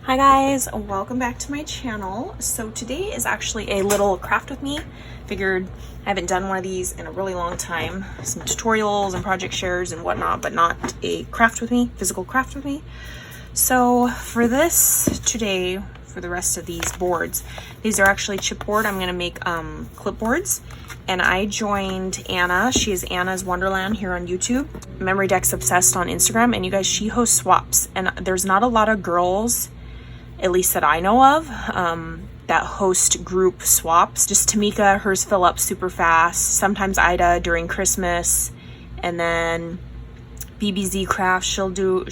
Hi guys, welcome back to my channel. So today is actually a little craft with me. Figured I haven't done one of these in a really long time. Some tutorials and project shares and whatnot, but not a craft with me, physical craft with me. So for this today, for the rest of these boards, these are actually chipboard. I'm gonna make clipboards. And I joined Anna. She is Anna's Wonderland here on YouTube. Memory Deck's Obsessed on Instagram. And you guys, she hosts swaps. And there's not a lot of girls, at least that I know of, that host group swaps. Just Tamika, hers fill up super fast. Sometimes Ida during Christmas. And then BBZ Craft,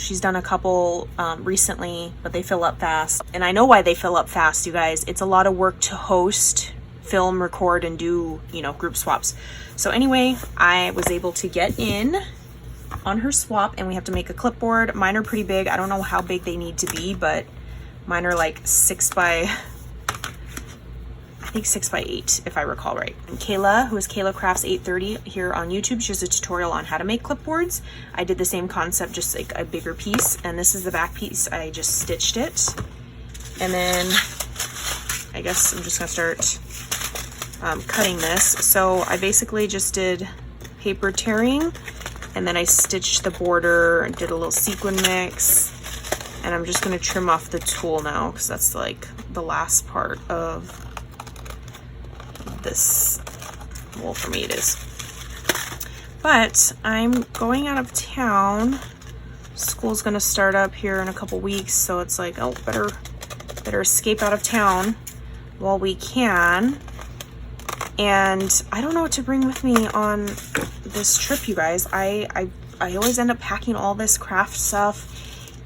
she's done a couple recently, but they fill up fast. And I know why they fill up fast, you guys. It's a lot of work to host, film, record, and do, group swaps. So anyway, I was able to get in on her swap, and we have to make a clipboard. Mine are pretty big. I don't know how big they need to be, but mine are like 6 by 8, if I recall right. And Kayla, who is Kayla Crafts 830 here on YouTube, she has a tutorial on how to make clipboards. I did the same concept, just like a bigger piece, and this is the back piece. I just stitched it, and then I guess I'm just gonna start cutting this. So I basically just did paper tearing, and then I stitched the border and did a little sequin mix. And I'm just gonna trim off the tool now, because that's like the last part of this. Well, for me it is. But I'm going out of town. School's gonna start up here in a couple weeks, so it's like, oh, better escape out of town while we can. And I don't know what to bring with me on this trip, you guys. I always end up packing all this craft stuff,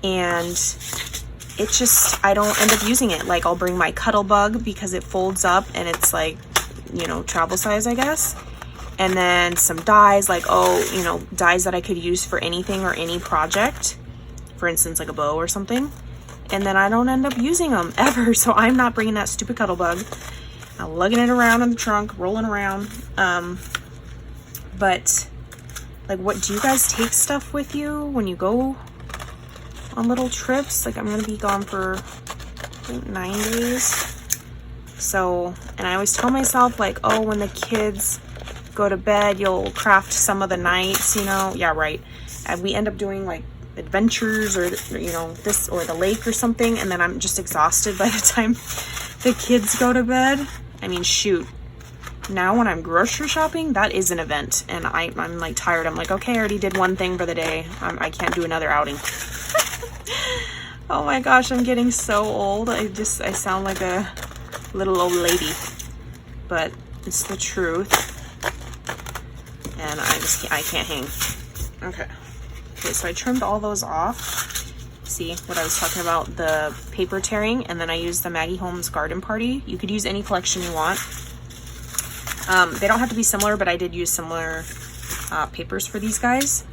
and it just, I don't end up using it. Like, I'll bring my cuddle bug because it folds up and it's like, travel size, I guess. And then some dies, like, dies that I could use for anything or any project. For instance, like a bow or something. And then I don't end up using them ever. So I'm not bringing that stupid cuddle bug. I'm lugging it around in the trunk, rolling around. But like, what do you guys take stuff with you when you go on little trips? Like, I'm gonna be gone for, I think, 9 days. So, and I always tell myself, like, oh, when the kids go to bed, you'll craft some of the nights, Yeah, right. And we end up doing like adventures or, this or the lake or something. And then I'm just exhausted by the time the kids go to bed. I mean, shoot. Now when I'm grocery shopping, that is an event. And I'm like tired. I'm like, okay, I already did one thing for the day. I can't do another outing. Oh my gosh, I'm getting so old. I sound like a little old lady, but it's the truth. And I can't hang. Okay, so I trimmed all those off. See what I was talking about, the paper tearing, and then I used the Maggie Holmes Garden Party. You could use any collection you want. They don't have to be similar, but I did use similar papers for these guys.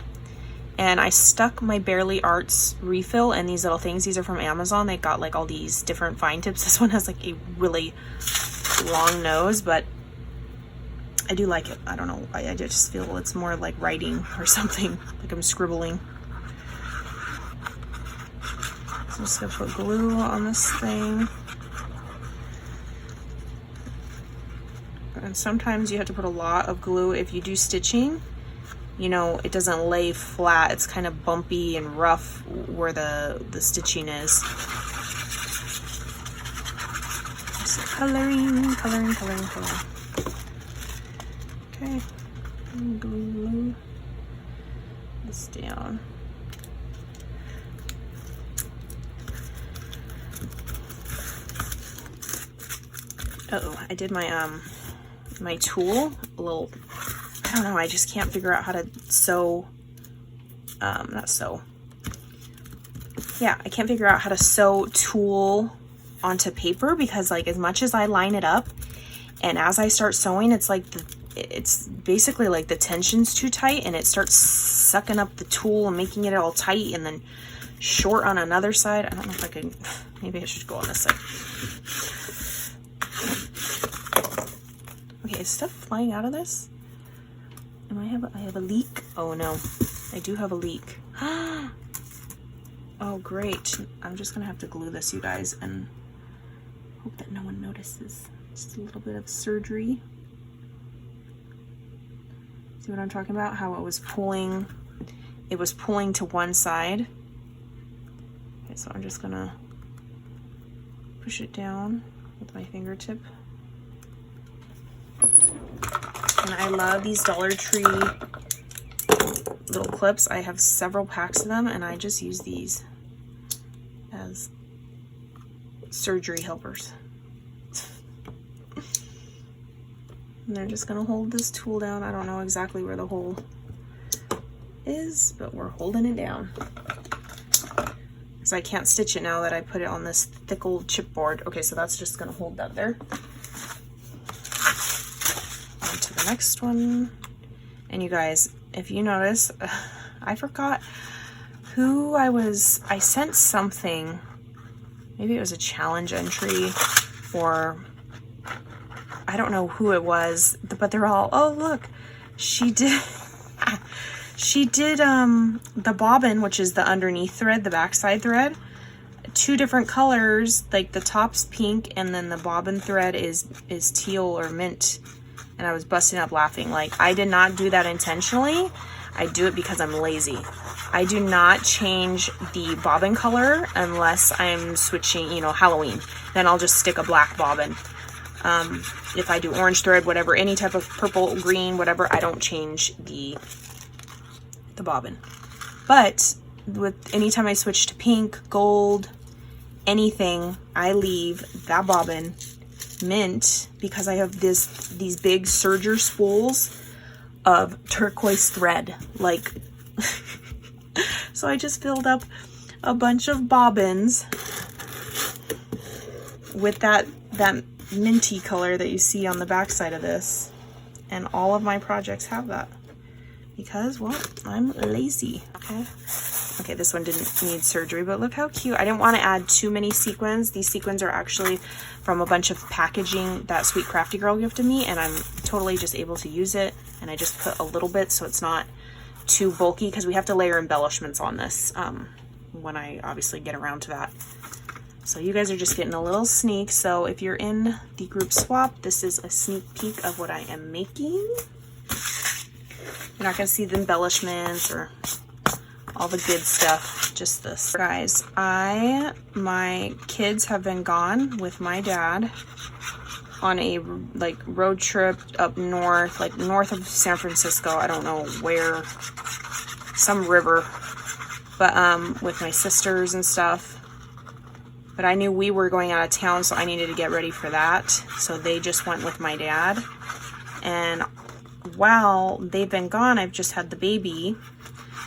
And I stuck my Barely Arts refill in these little things. These are from Amazon. They got like all these different fine tips. This one has like a really long nose, but I do like it. I don't know. I just feel it's more like writing or something, like I'm scribbling. So I'm just gonna put glue on this thing. And sometimes you have to put a lot of glue if you do stitching. It doesn't lay flat. It's kind of bumpy and rough where the stitching is. Just coloring. Okay, glue this down. Uh-oh, I did my my tool a little, I don't know, I just can't figure out how to sew, I can't figure out how to sew tool onto paper, because like as much as I line it up and as I start sewing, it's like it's basically like the tension's too tight and it starts sucking up the tool and making it all tight and then short on another side. I don't know if I can, maybe I should go on this side. Okay, is stuff flying out of this? I have a leak? Oh no, I do have a leak. Oh, great. I'm just gonna have to glue this, you guys, and hope that no one notices. Just a little bit of surgery. See what I'm talking about? How it was pulling to one side. Okay, so I'm just gonna push it down with my fingertip. And I love these Dollar Tree little clips. I have several packs of them, and I just use these as surgery helpers. And they're just gonna hold this tool down. I don't know exactly where the hole is, but we're holding it down. Because I can't stitch it now that I put it on this thick old chipboard. Okay, so that's just gonna hold that there. On to the next one. And you guys, if you notice, I forgot who I sent something. Maybe it was a challenge entry, or I don't know who it was, but they're all, oh look, she did the bobbin, which is the underneath thread, the backside thread, 2 different colors, like the top's pink and then the bobbin thread is teal or mint. And I was busting up laughing. Like, I did not do that intentionally. I do it because I'm lazy. I do not change the bobbin color unless I'm switching, you know, Halloween. Then I'll just stick a black bobbin. If I do orange thread, whatever, any type of purple, green, whatever, I don't change the bobbin. But with anytime I switch to pink, gold, anything, I leave that bobbin mint because I have these big serger spools of turquoise thread. Like, so I just filled up a bunch of bobbins with that minty color that you see on the back side of this, and all of my projects have that because, well, I'm lazy. Okay, this one didn't need surgery, but look how cute. I didn't want to add too many sequins. These sequins are actually from a bunch of packaging that Sweet Crafty Girl gifted me, and I'm totally just able to use it, and I just put a little bit so it's not too bulky, because we have to layer embellishments on this when I obviously get around to that. So you guys are just getting a little sneak. So if you're in the group swap, this is a sneak peek of what I am making. You're not going to see the embellishments or all the good stuff, just this. Guys, my kids have been gone with my dad on a like road trip up north, like north of San Francisco. I don't know where, some river, but with my sisters and stuff. But I knew we were going out of town, so I needed to get ready for that. So they just went with my dad. And while they've been gone, I've just had the baby.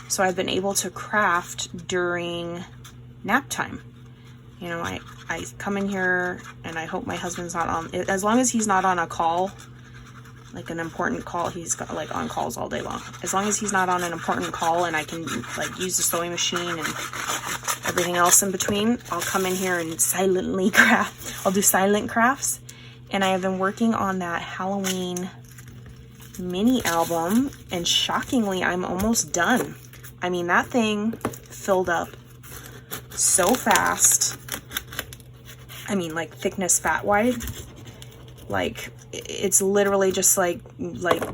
So I've been able to craft during nap time. You know, I come in here and I hope my husband's not on, as long as he's not on a call, like an important call. He's got like on calls all day long. As long as he's not on an important call and I can like use the sewing machine and everything else in between, I'll come in here and silently craft. I'll do silent crafts. And I have been working on that Halloween mini album, and shockingly, I'm almost done. I mean, that thing filled up so fast. I mean, like thickness fat wide. Like, it's literally just like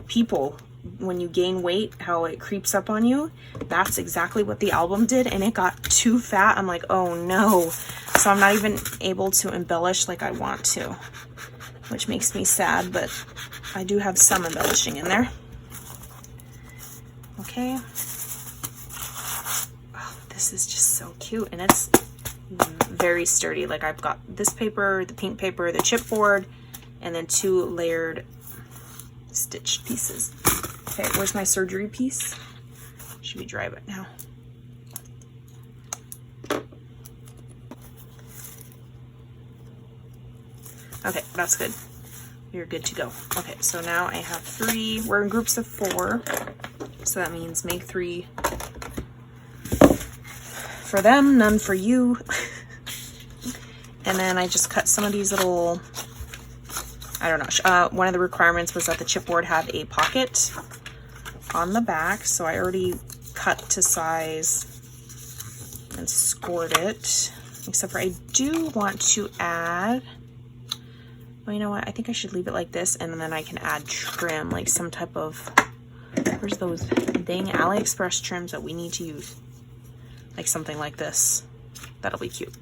people, when you gain weight, how it creeps up on you. That's exactly what the album did, and it got too fat. I'm like, oh no. So I'm not even able to embellish like I want to, which makes me sad, but I do have some embellishing in there. Okay. Oh, this is just so cute, and it's very sturdy. Like, I've got this paper, the pink paper, the chipboard, and then 2 layered stitched pieces. Okay, where's my surgery piece? Should be dry right now. Okay, that's good. You're good to go. Okay, so now I have 3. We're in groups of 4. So that means make 3 for them, none for you. And then I just cut some of these little, I don't know. One of the requirements was that the chipboard had a pocket on the back. So I already cut to size and scored it. Except for I do want to add, well, you know what? I think I should leave it like this, and then I can add trim, like some type of, where's those dang AliExpress trims that we need to use? Like something like this. That'll be cute.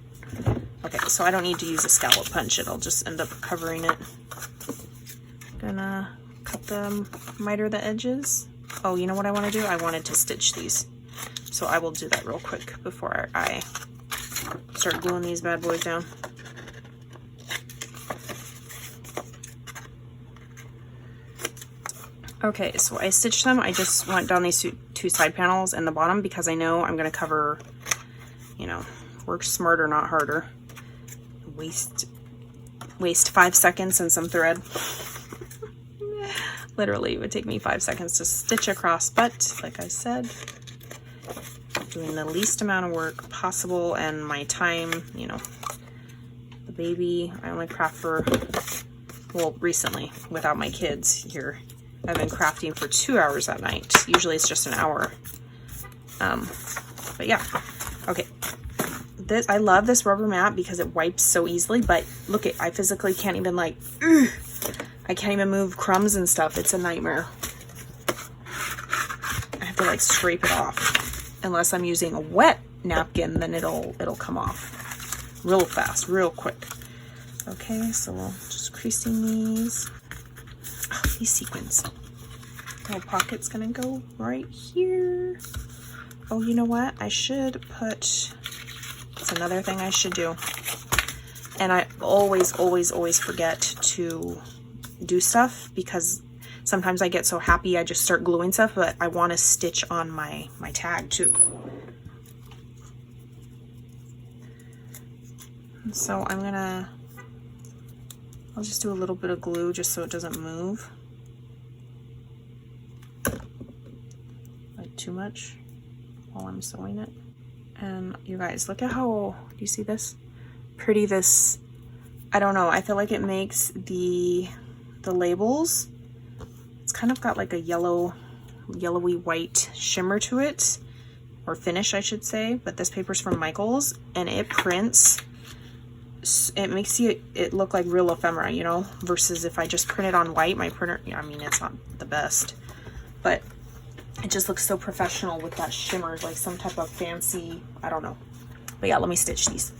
Okay, so I don't need to use a scallop punch. It'll just end up covering it. Gonna cut them, miter the edges. Oh, you know what I want to do? I wanted to stitch these. So I will do that real quick before I start gluing these bad boys down. Okay, so I stitched them. I just went down these two side panels and the bottom because I know I'm going to cover, you know, work smarter, not harder. Waste 5 seconds and some thread. Literally, it would take me 5 seconds to stitch across, but like I said, doing the least amount of work possible, and my time, you know, the baby, I only craft for, well, recently, without my kids here, I've been crafting for 2 hours at night. Usually it's just an hour. But yeah, okay. I love this rubber mat because it wipes so easily, but look, I physically can't even like, I can't even move crumbs and stuff. It's a nightmare. I have to like scrape it off. Unless I'm using a wet napkin, then it'll come off real fast, real quick. Okay, so we'll just creasing these. Oh, these sequins. Little pocket's gonna go right here. Oh, you know what? I should put, that's another thing I should do. And I always forget to do stuff because sometimes I get so happy I just start gluing stuff, but I want to stitch on my tag too. So I'll just do a little bit of glue just so it doesn't move. Like too much while I'm sewing it. And you guys, look at how, do you see this? Pretty this, I don't know, I feel like it makes the labels, it's kind of got like a yellowy white shimmer to it, or finish I should say, but this paper's from Michaels and it prints, it makes it look like real ephemera, you know, versus if I just print it on white, my printer, I mean, it's not the best, but it just looks so professional with that shimmer, like some type of fancy, I don't know. But yeah, let me stitch these.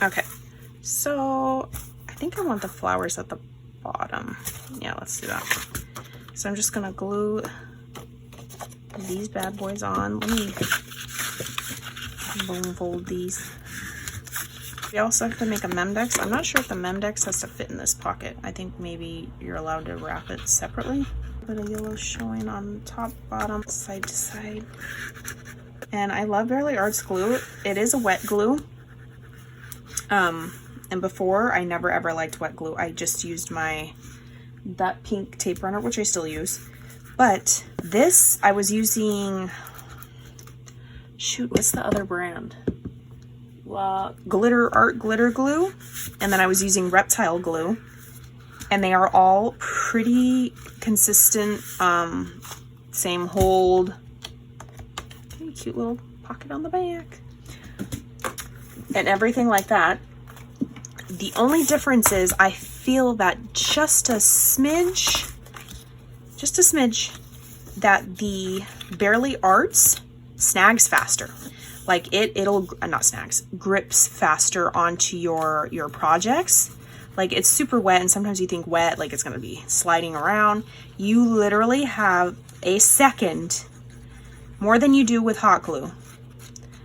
Okay, so I think I want the flowers at the bottom. Yeah, let's do that. So I'm just gonna glue these bad boys on. Let me bone fold these. We also have to make a Memdex. I'm not sure if the Memdex has to fit in this pocket. I think maybe you're allowed to wrap it separately. A bit of yellow showing on top, bottom, side to side. And I love Bearly Arts glue. It is a wet glue. And before I never ever liked wet glue. I just used that pink tape runner, which I still use. But this, I was using, shoot, what's the other brand? Glitter Art Glitter Glue. And then I was using Reptile glue. And they are all pretty consistent, same hold. Okay, cute little pocket on the back. And everything like that. The only difference is I feel that just a smidge, that the Barely Arts snags faster. Like it'll not snags, grips faster onto your projects. Like it's super wet, and sometimes you think wet, like it's gonna be sliding around. You literally have a second more than you do with hot glue.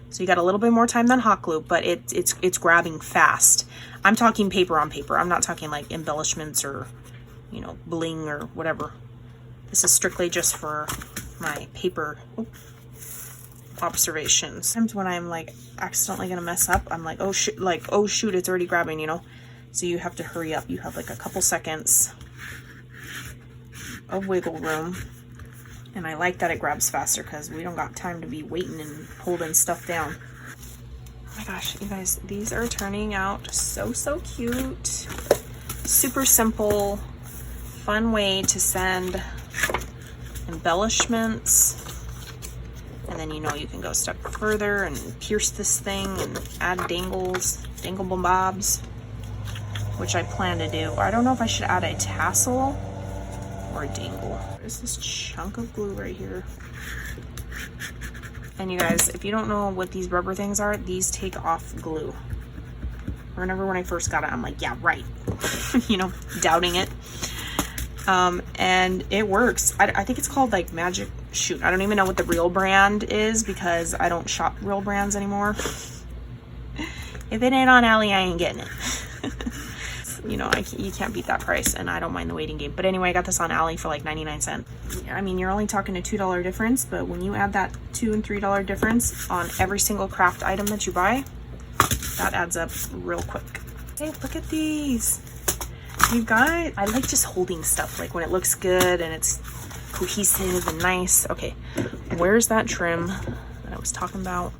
So you got a little bit more time than hot glue, but it's grabbing fast. I'm talking paper on paper. I'm not talking like embellishments or, you know, bling or whatever. This is strictly just for my paper observations. Sometimes when I'm like accidentally gonna mess up, I'm like, oh shit, it's already grabbing, you know? So you have to hurry up. You have like a couple seconds of wiggle room. And I like that it grabs faster because we don't got time to be waiting and holding stuff down. Oh my gosh, you guys, these are turning out so cute. Super simple, fun way to send embellishments. And then, you know, you can go a step further and pierce this thing and add dangleable bobs, which I plan to do. I don't know if I should add a tassel or a dangle. There's this chunk of glue right here. And you guys, if you don't know what these rubber things are, these take off glue. Remember when I first got it, I'm like, yeah, right. You know, doubting it. And it works. I think it's called like Magic. Shoot, I don't even know what the real brand is because I don't shop real brands anymore. If it ain't on Ally, I ain't getting it. You know, you can't beat that price, and I don't mind the waiting game. But anyway, I got this on Ally for like 99 cents. I mean, you're only talking a $2 difference, but when you add that $2 and $3 difference on every single craft item that you buy, that adds up real quick. Hey, look at these. You guys, I like just holding stuff, like when it looks good and it's cohesive and nice. Okay, where's that trim that I was talking about?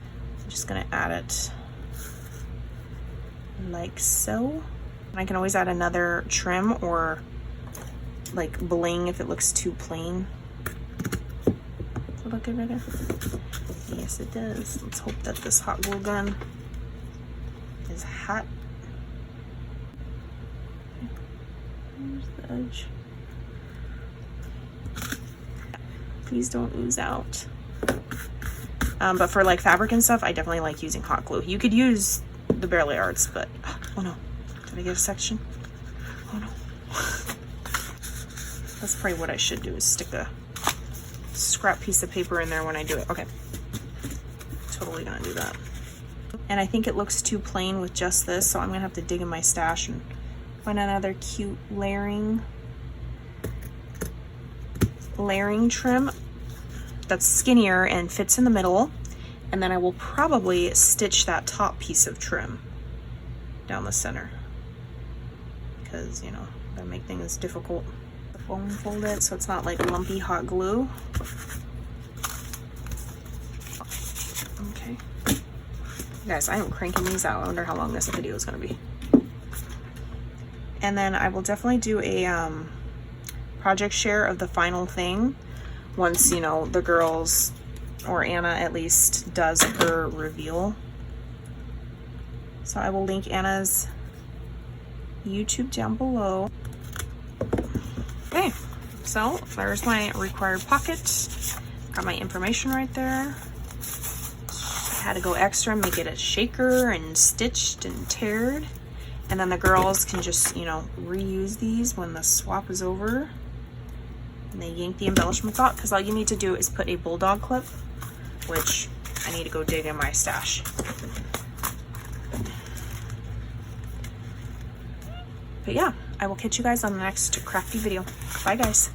I'm just gonna add it like so. And I can always add another trim or like bling if it looks too plain. Does it look good right there? Yes, it does. Let's hope that this hot glue gun is hot. Where's the edge? Please don't ooze out. But for like fabric and stuff, I definitely like using hot glue. You could use the Barely Arts, but oh no. Did I get a section? Oh no. That's probably what I should do, is stick a scrap piece of paper in there when I do it. Okay. Totally gonna do that. And I think it looks too plain with just this, so I'm gonna have to dig in my stash and find another cute layering trim that's skinnier and fits in the middle. And then I will probably stitch that top piece of trim down the center. Because, you know, that make things difficult. Fold it so it's not like lumpy hot glue. Okay. Guys, I am cranking these out. I wonder how long this video is going to be. And then I will definitely do a project share of the final thing once, you know, the girls, or Anna at least, does her reveal. So I will link Anna's YouTube down below. Okay, so there's my required pocket. Got my information right there. I had to go extra, make it a shaker and stitched and teared. And then the girls can just, you know, reuse these when the swap is over. And they yank the embellishments out, because all you need to do is put a bulldog clip, which I need to go dig in my stash. But yeah, I will catch you guys on the next crafty video. Bye guys.